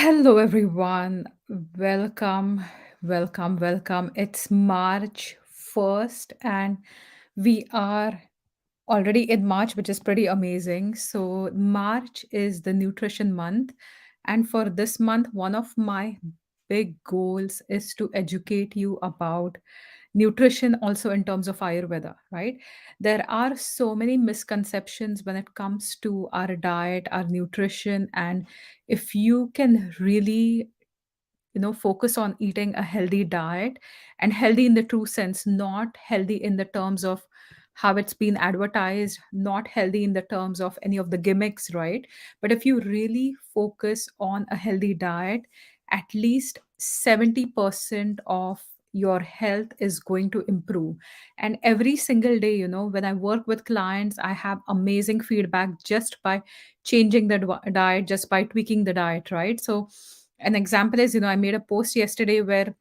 Hello, everyone. Welcome, welcome. It's March 1st, and we are already in March, which is pretty amazing. So, March is the nutrition month. And for this month, one of my big goals is to educate you about nutrition also in terms of Ayurveda, right? There are so many misconceptions when it comes to our diet, our nutrition, and if you can really focus on eating a healthy diet, and healthy in the true sense, not healthy in the terms of how it's been advertised, not healthy in the terms of any of the gimmicks, right? But if you really focus on a healthy diet, at least 70% of your health is going to improve. And every single day, when I work with clients, I have amazing feedback just by changing the diet, just by tweaking the diet, right? So an example is, I made a post yesterday where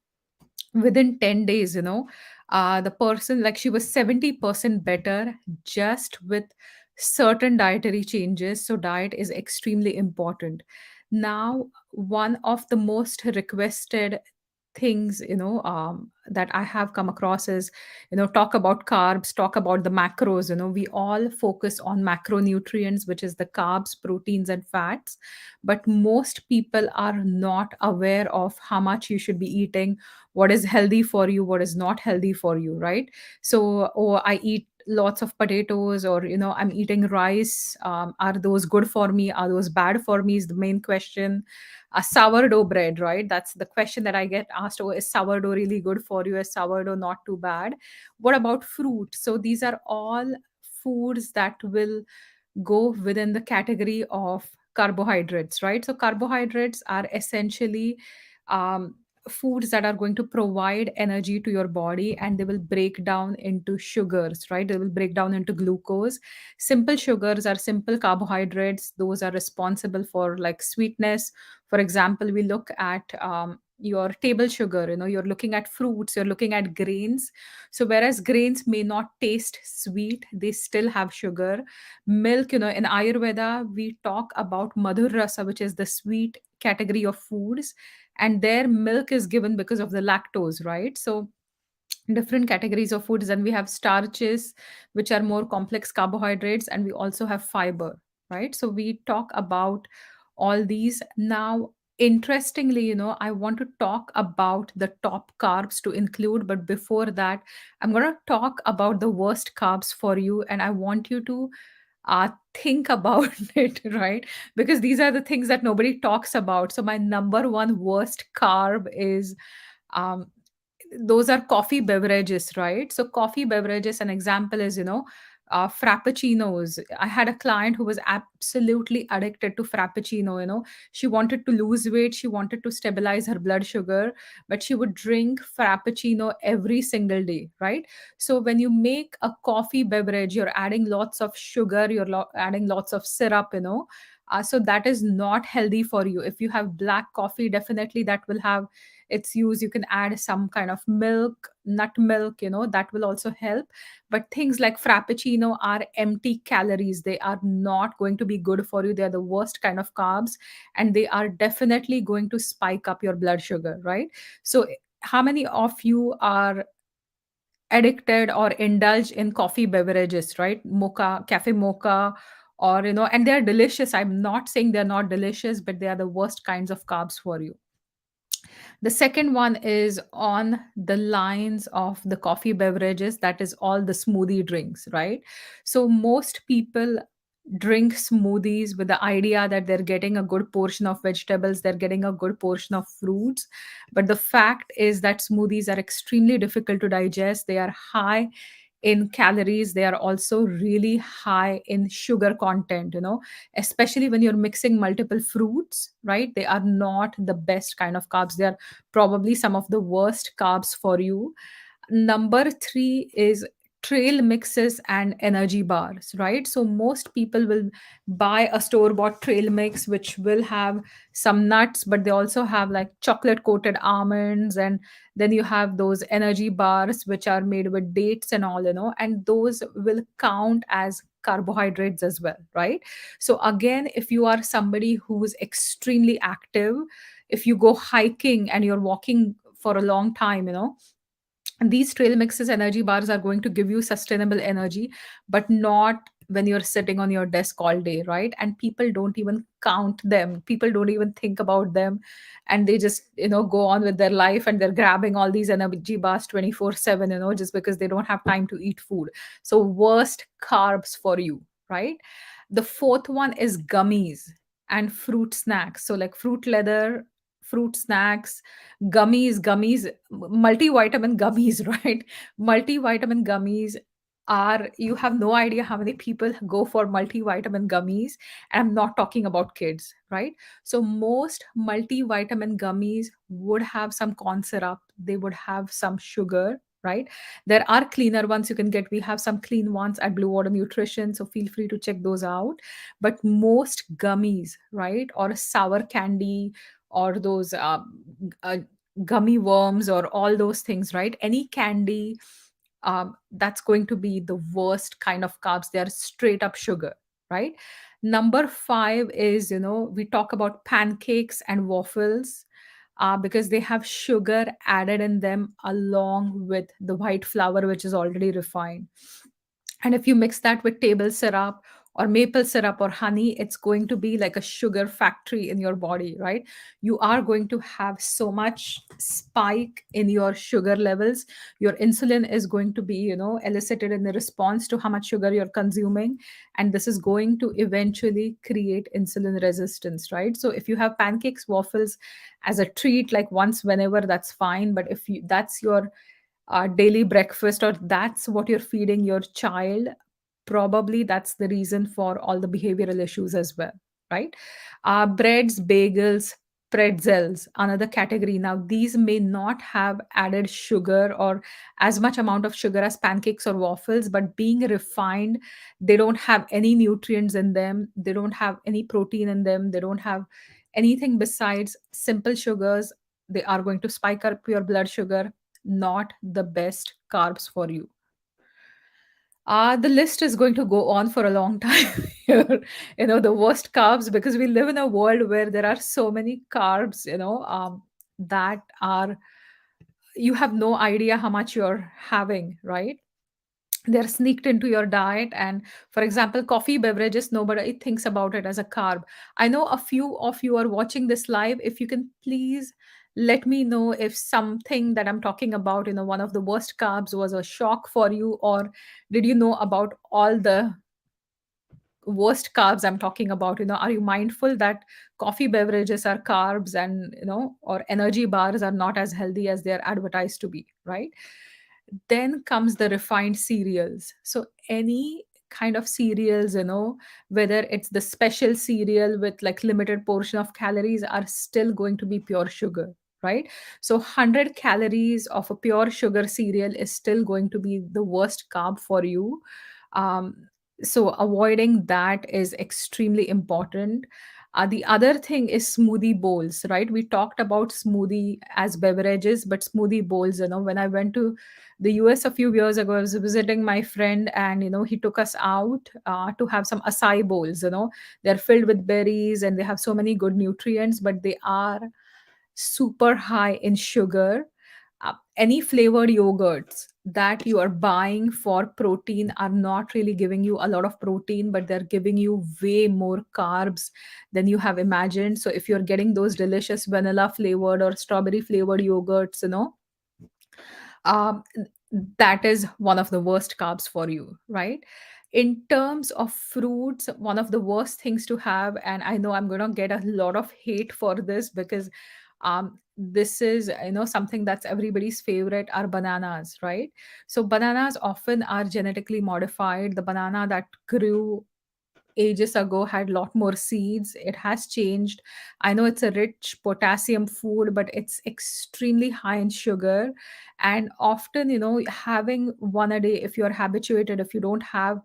within 10 days, the person, like, she was 70% better just with certain dietary changes. So diet is extremely important. Now, one of the most requested things, that I have come across is, talk about carbs, talk about the macros. We all focus on macronutrients, which is the carbs, proteins, and fats, but most people are not aware of how much you should be eating, what is healthy for you, what is not healthy for you, right? So, oh, I eat lots of potatoes, or I'm eating rice. Are those good for me, are those bad for me, is the main question. A sourdough bread, right? That's the question that I get asked. Oh, is sourdough really good for you, is sourdough not too bad? What about fruit? So these are all foods that will go within the category of carbohydrates, right? So carbohydrates are essentially um, foods that are going to provide energy to your body, and they will break down into sugars, right? They will break down into glucose. Simple sugars are simple carbohydrates. Those are responsible for like sweetness. For example, we look at your table sugar. You're looking at fruits, you're looking at grains. So whereas grains may not taste sweet, they still have sugar. Milk, in Ayurveda, we talk about madhur rasa, which is the sweet category of foods, and their milk is given because of the lactose, right? So different categories of foods. And we have starches, which are more complex carbohydrates, and we also have fiber, right? So we talk about all these now. Interestingly, I want to talk about the top carbs to include, but before that, I'm going to talk about the worst carbs for you, and I want you to think about it, right? Because these are the things that nobody talks about. So my number one worst carb is um, those are coffee beverages, right? So coffee beverages, an example is, frappuccinos. I had a client who was absolutely addicted to frappuccino. She wanted to lose weight, she wanted to stabilize her blood sugar, but she would drink frappuccino every single day, right? So when you make a coffee beverage, you're adding lots of sugar, you're adding lots of syrup, so that is not healthy for you. If you have black coffee, definitely that will have its use. You can add some kind of milk, nut milk, that will also help. But things like frappuccino are empty calories. They are not going to be good for you. They are the worst kind of carbs, and they are definitely going to spike up your blood sugar, right? So how many of you are addicted or indulge in coffee beverages, right? Mocha, cafe mocha, or and they're delicious. I'm not saying they're not delicious, but they are the worst kinds of carbs for you. The second one is on the lines of the coffee beverages, that is all the smoothie drinks, right? So most people drink smoothies with the idea that they're getting a good portion of vegetables, they're getting a good portion of fruits. But the fact is that smoothies are extremely difficult to digest. They are high in calories, they are also really high in sugar content, especially when you're mixing multiple fruits, right? They are not the best kind of carbs. They are probably some of the worst carbs for you. Number three is trail mixes and energy bars, right? So most people will buy a store bought trail mix, which will have some nuts, but they also have like chocolate coated almonds. And then you have those energy bars, which are made with dates and all, and those will count as carbohydrates as well, right? So again, if you are somebody who is extremely active, if you go hiking and you're walking for a long time, these trail mixes energy bars are going to give you sustainable energy, but not when you're sitting on your desk all day, right? And people don't even count them, people don't even think about them, and they just go on with their life, and they're grabbing all these energy bars 24/7, just because they don't have time to eat food. So worst carbs for you, right? The fourth one is gummies and fruit snacks. So like fruit leather, fruit snacks, gummies, multivitamin gummies, right? Multivitamin gummies are, you have no idea how many people go for multivitamin gummies. And I'm not talking about kids, right? So most multivitamin gummies would have some corn syrup, they would have some sugar, right? There are cleaner ones you can get. We have some clean ones at Blue Water Nutrition, so feel free to check those out. But most gummies, right, or sour candy, or those uh, gummy worms, or all those things, right? Any candy, that's going to be the worst kind of carbs. They are straight up sugar, right? Number five is, we talk about pancakes and waffles, because they have sugar added in them along with the white flour, which is already refined. And if you mix that with table syrup or maple syrup or honey, it's going to be like a sugar factory in your body, right? You are going to have so much spike in your sugar levels. Your insulin is going to be, elicited in the response to how much sugar you're consuming. And this is going to eventually create insulin resistance, right? So if you have pancakes, waffles as a treat, like once, whenever, that's fine. But if that's your daily breakfast, or that's what you're feeding your child, probably that's the reason for all the behavioral issues as well, right? Breads, bagels, pretzels, another category. Now these may not have added sugar or as much amount of sugar as pancakes or waffles, but being refined, they don't have any nutrients in them, they don't have any protein in them, they don't have anything besides simple sugars. They are going to spike up your blood sugar. Not the best carbs for you. The list is going to go on for a long time here. The worst carbs, because we live in a world where there are so many carbs, that are, you have no idea how much you're having, right? They're sneaked into your diet. And for example, coffee beverages, nobody thinks about it as a carb. I know a few of you are watching this live. If you can please let me know if something that I'm talking about, one of the worst carbs, was a shock for you, or did you know about all the worst carbs I'm talking about? Are you mindful that coffee beverages are carbs, and or energy bars are not as healthy as they're advertised to be, right? Then comes the refined cereals. So any kind of cereals, whether it's the special cereal with like limited portion of calories, are still going to be pure sugar, right? So 100 calories of a pure sugar cereal is still going to be the worst carb for you. So avoiding that is extremely important. The other thing is smoothie bowls, right? We talked about smoothie as beverages, but smoothie bowls, when I went to the US a few years ago, I was visiting my friend, and he took us out to have some acai bowls. They're filled with berries, and they have so many good nutrients, but they are super high in sugar. Any flavored yogurts that you are buying for protein are not really giving you a lot of protein, but they're giving you way more carbs than you have imagined. So if you're getting those delicious vanilla flavored or strawberry flavored yogurts, um, that is one of the worst carbs for you, right? In terms of fruits, one of the worst things to have, and I know I'm going to get a lot of hate for this, because this is, something that's everybody's favorite, are bananas, right? So bananas often are genetically modified. The banana that grew ages ago had a lot more seeds. It has changed. I know it's a rich potassium food, but it's extremely high in sugar. And often, having one a day, if you're habituated, if you don't have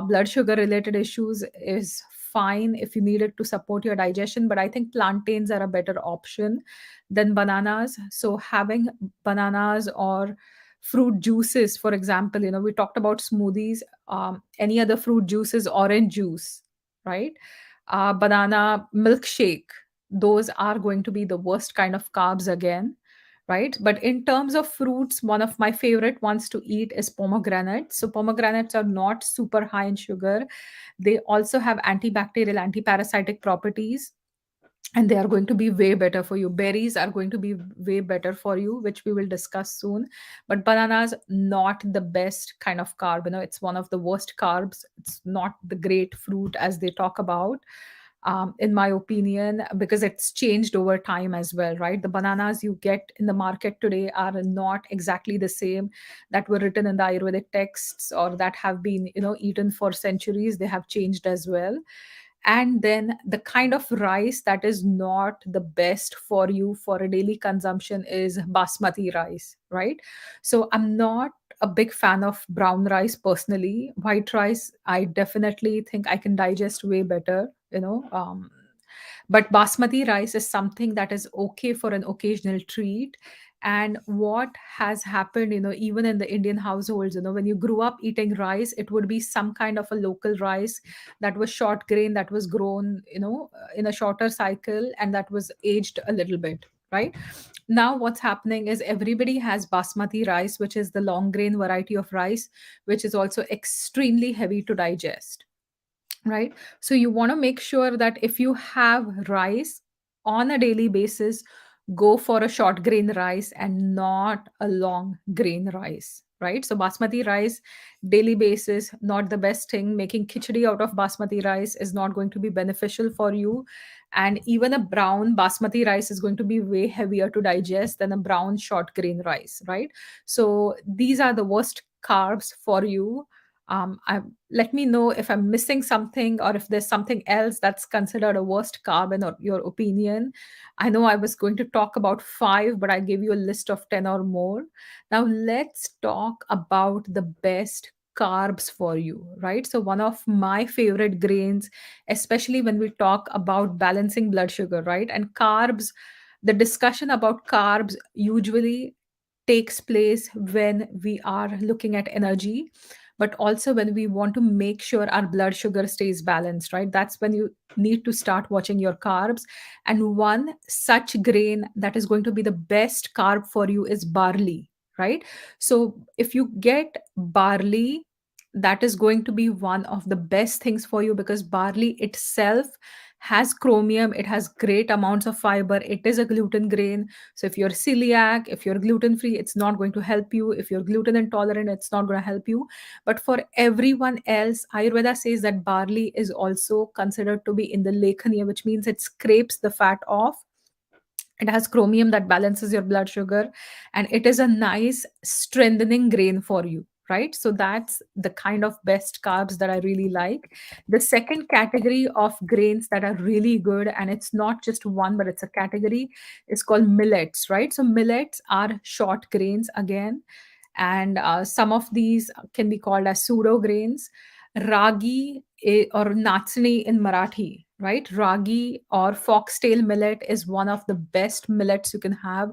blood sugar related issues, is fine if you need it to support your digestion. But I think plantains are a better option than bananas. So having bananas or fruit juices, for example, we talked about smoothies. any other fruit juices, orange juice, right? Banana milkshake, those are going to be the worst kind of carbs again, right? But in terms of fruits, one of my favorite ones to eat is pomegranates. So pomegranates are not super high in sugar. They also have antibacterial, antiparasitic properties, and they are going to be way better for you. Berries are going to be way better for you, which we will discuss soon. But bananas, not the best kind of carb. It's one of the worst carbs. It's not the great fruit as they talk about, in my opinion, because it's changed over time as well, right? The bananas you get in the market today are not exactly the same that were written in the Ayurvedic texts, or that have been, eaten for centuries. They have changed as well. And then the kind of rice that is not the best for you for a daily consumption is basmati rice, right? So I'm not a big fan of brown rice personally. White rice, I definitely think I can digest way better, but basmati rice is something that is okay for an occasional treat. And what has happened, even in the Indian households, when you grew up eating rice, it would be some kind of a local rice that was short grain, that was grown, in a shorter cycle, and that was aged a little bit, right? Now what's happening is everybody has basmati rice, which is the long grain variety of rice, which is also extremely heavy to digest, right? So you want to make sure that if you have rice on a daily basis, go for a short grain rice and not a long grain rice, right? So basmati rice, daily basis, not the best thing. Making khichdi out of basmati rice is not going to be beneficial for you. And even a brown basmati rice is going to be way heavier to digest than a brown short grain rice, right? So these are the worst carbs for you. Let me know if I'm missing something, or if there's something else that's considered a worst carb in your opinion. I know I was going to talk about five, but I gave you a list of 10 or more. Now, let's talk about the best carbs for you, right? So, one of my favorite grains, especially when we talk about balancing blood sugar, right? And carbs, the discussion about carbs usually takes place when we are looking at energy, but also when we want to make sure our blood sugar stays balanced, right? That's when you need to start watching your carbs. And one such grain that is going to be the best carb for you is barley, right? So if you get barley, that is going to be one of the best things for you, because barley itself has chromium, it has great amounts of fiber, it is a gluten grain. So if you're celiac, if you're gluten free, it's not going to help you. If you're gluten intolerant, it's not going to help you. But for everyone else, Ayurveda says that barley is also considered to be in the lekhanya, which means it scrapes the fat off. It has chromium that balances your blood sugar, and it is a nice strengthening grain for you, right? So that's the kind of best carbs that I really like. The second category of grains that are really good, and it's not just one, but it's a category, is called millets, right? So millets are short grains again, and some of these can be called as pseudo grains. Ragi, or natsini in Marathi, right? Ragi or foxtail millet is one of the best millets you can have.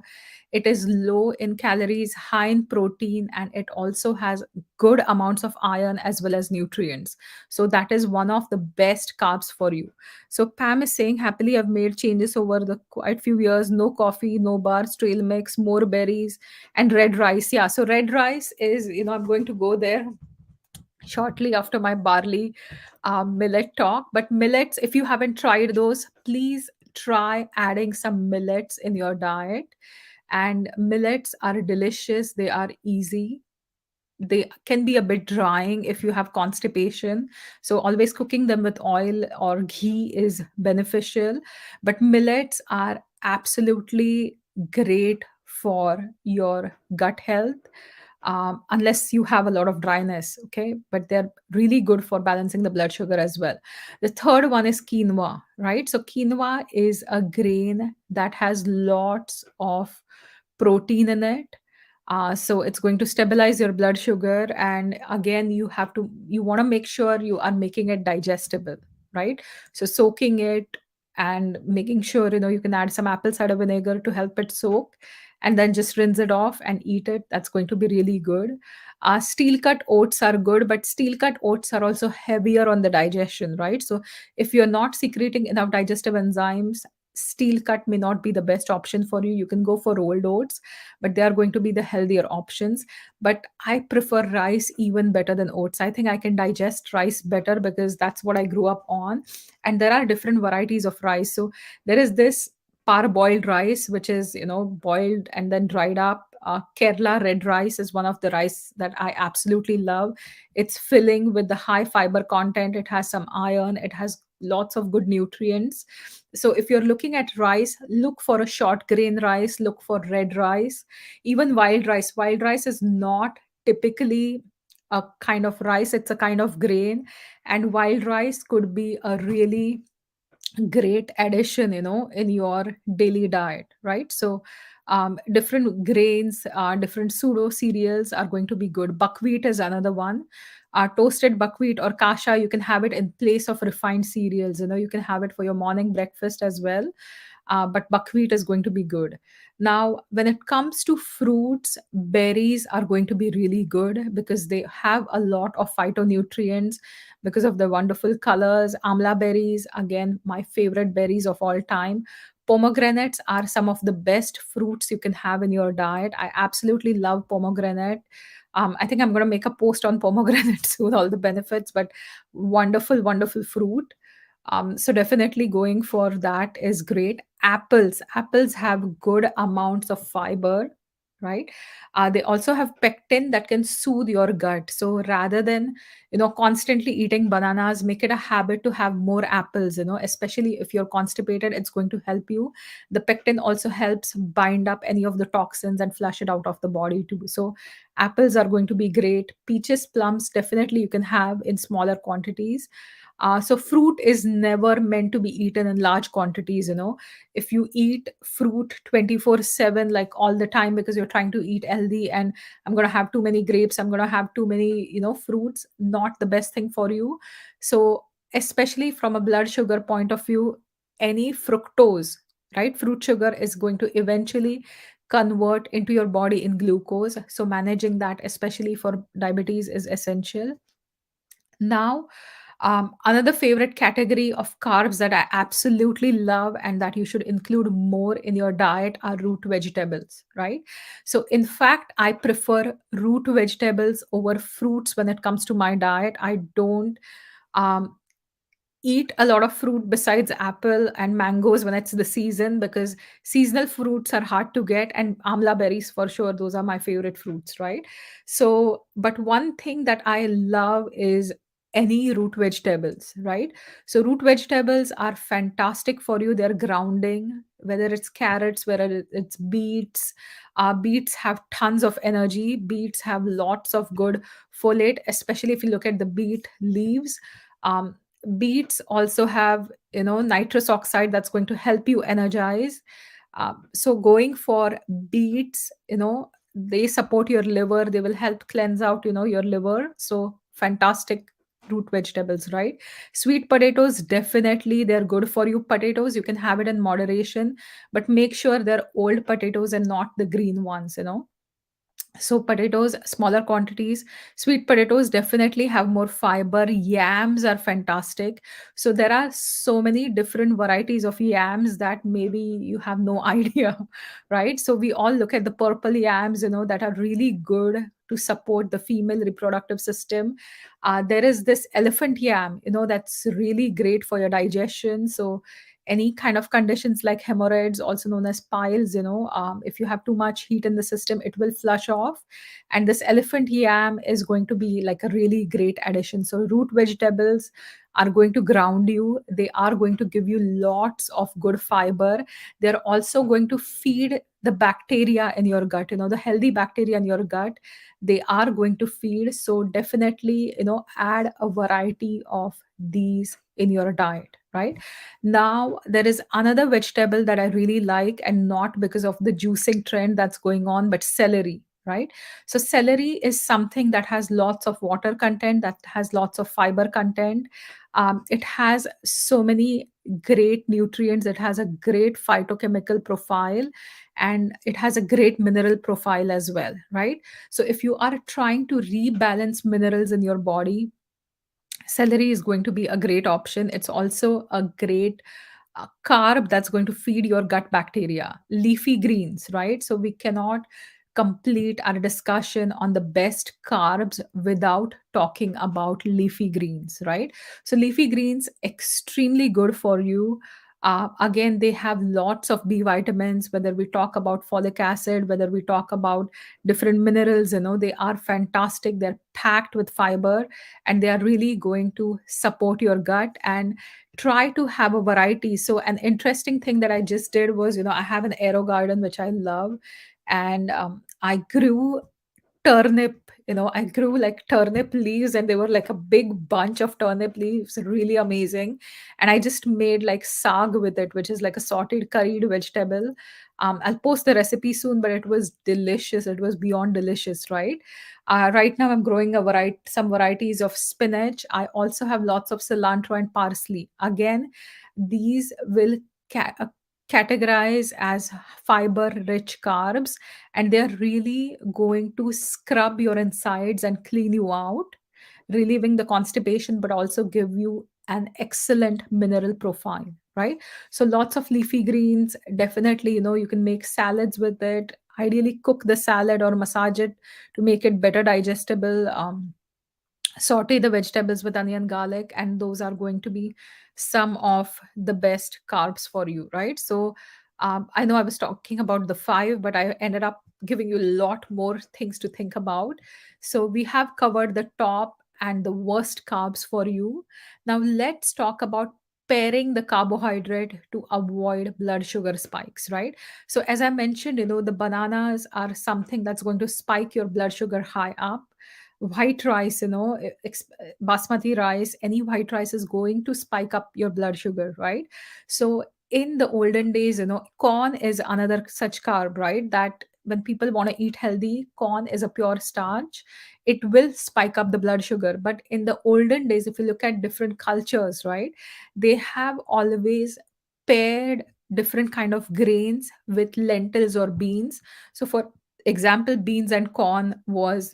It is low in calories, high in protein, and it also has good amounts of iron as well as nutrients. So that is one of the best carbs for you. So Pam is saying, happily I've made changes over the quite few years. No coffee, no bars, trail mix, more berries, and red rice. Yeah, so red rice is, I'm going to go there shortly after my barley millet talk. But millets, if you haven't tried those, please try adding some millets in your diet. And millets are delicious, they are easy, they can be a bit drying if you have constipation. So always cooking them with oil or ghee is beneficial. But millets are absolutely great for your gut health, unless you have a lot of dryness. Okay, but they're really good for balancing the blood sugar as well. The third one is quinoa, right? So quinoa is a grain that has lots of protein in it. So it's going to stabilize your blood sugar, and again, you want to make sure you are making it digestible, right? So soaking it and making sure, you can add some apple cider vinegar to help it soak, and then just rinse it off and eat it. That's going to be really good. Steel cut oats are good, but steel cut oats are also heavier on the digestion, right? So if you're not secreting enough digestive enzymes, steel cut may not be the best option for you. You can go for rolled oats, but they are going to be the healthier options. But I prefer rice even better than oats. I think I can digest rice better because that's what I grew up on. And there are different varieties of rice. So there is this parboiled rice, which is, boiled and then dried up. Kerala red rice is one of the rice that I absolutely love. It's filling with the high fiber content. It has some iron. It has lots of good nutrients. So if you're looking at rice, look for a short grain rice, look for red rice, even wild rice. Wild rice is not typically a kind of rice, it's a kind of grain. And wild rice could be a really great addition, in your daily diet, right? So different grains, different pseudo cereals are going to be good. Buckwheat is another one. Toasted buckwheat or kasha, you can have it in place of refined cereals. You can have it for your morning breakfast as well. But buckwheat is going to be good. Now, when it comes to fruits, berries are going to be really good because they have a lot of phytonutrients because of the wonderful colors. Amla berries, again, my favorite berries of all time. Pomegranates are some of the best fruits you can have in your diet. I absolutely love pomegranate. I think I'm going to make a post on pomegranate soon, all the benefits, but wonderful, wonderful fruit. So definitely going for that is great. Apples have good amounts of fiber, right? They also have pectin that can soothe your gut. So rather than constantly eating bananas, make it a habit to have more apples. Especially if you're constipated, it's going to help you. The pectin also helps bind up any of the toxins and flush it out of the body too. So apples are going to be great. Peaches, plums, definitely you can have in smaller quantities. So fruit is never meant to be eaten in large quantities. If you eat fruit 24/7, like all the time, because you're trying to eat healthy, and I'm going to have too many grapes, I'm going to have too many, fruits, not the best thing for you. So especially from a blood sugar point of view, any fructose, right? Fruit sugar is going to eventually convert into your body in glucose. So managing that, especially for diabetes, is essential. Now, another favorite category of carbs that I absolutely love and that you should include more in your diet are root vegetables, right? So, in fact, I prefer root vegetables over fruits when it comes to my diet. I don't um, eat a lot of fruit besides apple and mangoes when it's the season, because seasonal fruits are hard to get, and amla berries for sure, those are my favorite fruits, right? So but one thing that I love is any root vegetables, right? So root vegetables are fantastic for you. They're grounding, whether it's carrots, whether it's beets. Beets have tons of energy. Beets have lots of good folate, especially if you look at the beet leaves. um, Beets also have nitrous oxide that's going to help you energize. So going for beets, they support your liver, they will help cleanse out your liver. So fantastic root vegetables, right? Sweet potatoes, definitely they're good for you. Potatoes, you can have it in moderation, but make sure they're old potatoes and not the green ones. So potatoes, smaller quantities. Sweet potatoes definitely have more fiber. Yams are fantastic. So there are so many different varieties of yams that maybe you have no idea, right? So we all look at the purple yams, that are really good to support the female reproductive system. There is this elephant yam, that's really great for your digestion. So any kind of conditions like hemorrhoids, also known as piles, if you have too much heat in the system, it will flush off. And this elephant yam is going to be like a really great addition. So root vegetables are going to ground you. They are going to give you lots of good fiber. They're also going to feed the bacteria in your gut, the healthy bacteria in your gut. They are going to feed. So definitely, add a variety of these in your diet, right? Now, there is another vegetable that I really like, and not because of the juicing trend that's going on, but celery, right? So, celery is something that has lots of water content, that has lots of fiber content. It has so many great nutrients. It has a great phytochemical profile, and it has a great mineral profile as well, right? So if you are trying to rebalance minerals in your body, celery is going to be a great option. It's also a great carb that's going to feed your gut bacteria. Leafy greens, right? So we cannot complete our discussion on the best carbs without talking about leafy greens, right? So leafy greens extremely good for you. Again, they have lots of B vitamins, whether we talk about folic acid, whether we talk about different minerals, they are fantastic. They're packed with fiber, and they are really going to support your gut. And try to have a variety. So an interesting thing that I just did was, I have an aero garden which I love, and I grew turnip. I grew like turnip leaves, and they were like a big bunch of turnip leaves, really amazing. And I just made like saag with it, which is like a sauteed curried vegetable. I'll post the recipe soon, but it was delicious. It was beyond delicious, right? Right now I'm growing some varieties of spinach. I also have lots of cilantro and parsley. Again, these will categorize as fiber rich carbs, and they're really going to scrub your insides and clean you out, relieving the constipation, but also give you an excellent mineral profile, right? So lots of leafy greens. Definitely, you can make salads with it. Ideally, cook the salad or massage it to make it better digestible. Saute the vegetables with onion, garlic, and those are going to be some of the best carbs for you, right? So I know I was talking about the five, but I ended up giving you a lot more things to think about. So we have covered the top and the worst carbs for you. Now let's talk about pairing the carbohydrate to avoid blood sugar spikes, right? So as I mentioned, the bananas are something that's going to spike your blood sugar high up. White rice, basmati rice, any white rice is going to spike up your blood sugar, right? So in the olden days, corn is another such carb, right? That when people want to eat healthy, corn is a pure starch. It will spike up the blood sugar. But in the olden days, if you look at different cultures, right, they have always paired different kind of grains with lentils or beans. So for example, beans and corn was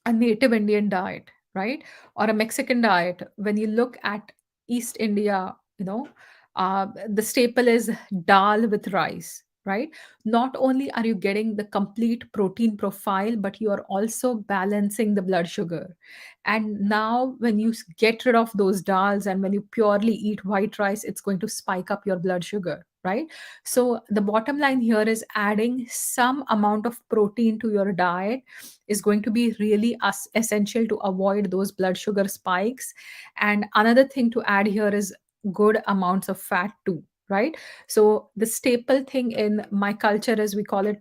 a native Indian diet, right? Or a Mexican diet. When you look at East India, the staple is dal with rice, right? Not only are you getting the complete protein profile, but you are also balancing the blood sugar. And now, when you get rid of those dals and when you purely eat white rice, it's going to spike up your blood sugar, right? So, the bottom line here is adding some amount of protein to your diet is going to be really essential to avoid those blood sugar spikes. And another thing to add here is good amounts of fat too, right? So the staple thing in my culture is we call it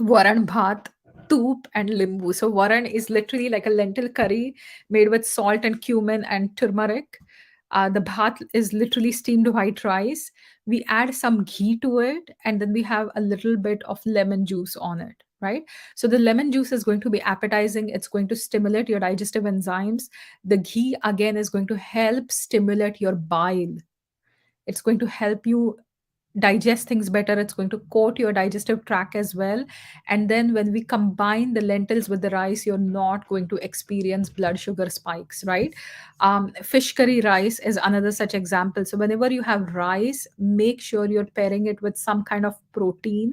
varan bhat, toop, and limbu. So varan is literally like a lentil curry made with salt and cumin and turmeric. The bhat is literally steamed white rice. We add some ghee to it, and then we have a little bit of lemon juice on it, right? So the lemon juice is going to be appetizing. It's going to stimulate your digestive enzymes. The ghee, again, is going to help stimulate your bile. It's going to help you digest things better. It's going to coat your digestive tract as well. And then when we combine the lentils with the rice, you're not going to experience blood sugar spikes, right? Fish curry rice is another such example. So whenever you have rice, make sure you're pairing it with some kind of protein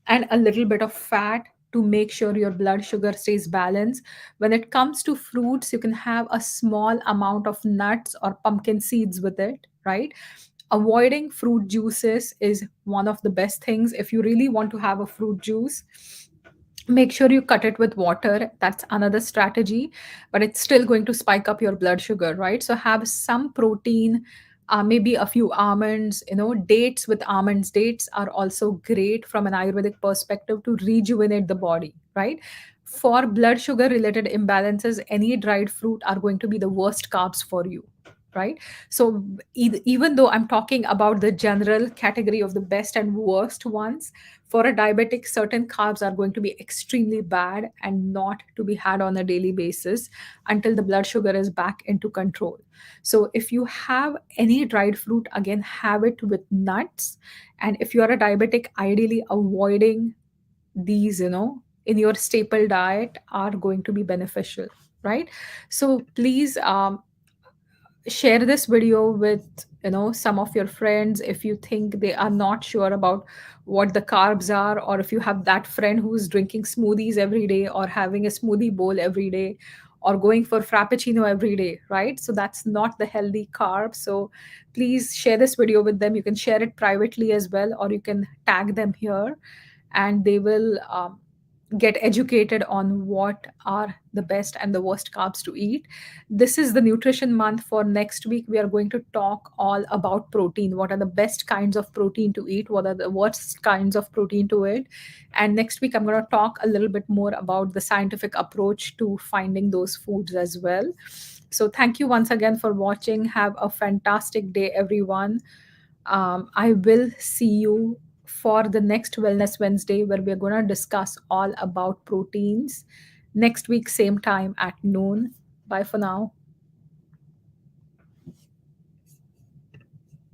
and a little bit of fat to make sure your blood sugar stays balanced. When it comes to fruits, you can have a small amount of nuts or pumpkin seeds with it, right? Avoiding fruit juices is one of the best things. If you really want to have a fruit juice, make sure you cut it with water. That's another strategy, but it's still going to spike up your blood sugar, right? So have some protein, maybe a few almonds, dates with almonds. Dates are also great from an Ayurvedic perspective to rejuvenate the body, right? For blood sugar related imbalances, any dried fruit are going to be the worst carbs for you. right? So even though I'm talking about the general category of the best and worst ones, for a diabetic, certain carbs are going to be extremely bad and not to be had on a daily basis until the blood sugar is back into control. So if you have any dried fruit, again, have it with nuts. And if you are a diabetic, ideally avoiding these, in your staple diet are going to be beneficial, right? So please, share this video with some of your friends if you think they are not sure about what the carbs are, or if you have that friend who's drinking smoothies every day or having a smoothie bowl every day or going for frappuccino every day, right? So that's not the healthy carb. So please share this video with them. You can share it privately as well, or you can tag them here, and they will get educated on what are the best and the worst carbs to eat. This is the nutrition month. For next week, we are going to talk all about protein. What are the best kinds of protein to eat? What are the worst kinds of protein to eat? And next week, I'm going to talk a little bit more about the scientific approach to finding those foods as well. So thank you once again for watching. Have a fantastic day, everyone. I will see you for the next Wellness Wednesday, where we're going to discuss all about proteins next week, same time at noon. Bye for now.